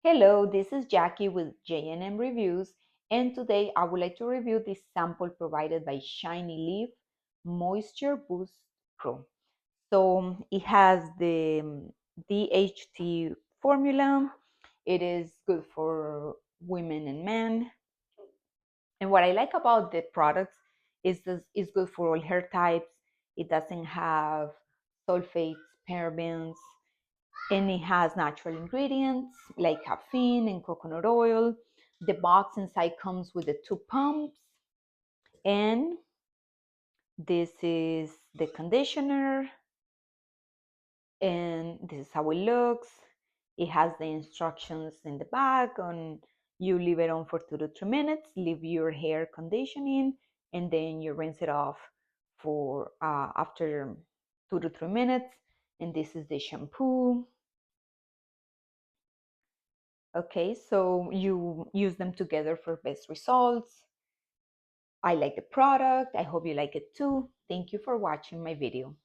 Hello, this is Jackie with J&M Reviews, and today I would like to review this sample provided by Shiny Leaf Moisture Boost Pro. So it has the DHT formula. It is good for women and men. And what I like about the products is this is good for all hair types. It doesn't have sulfates, parabens, and it has natural ingredients like caffeine and coconut oil. The box inside comes with the two pumps, and this is the conditioner, and this is how it looks. It has the instructions in the back on you leave it on for 2 to 3 minutes, leave your hair conditioning, and then you rinse it off for after 2 to 3 minutes. And this is the shampoo. Okay, so you use them together for best results. I like the product. I hope you like it too. Thank you for watching my video.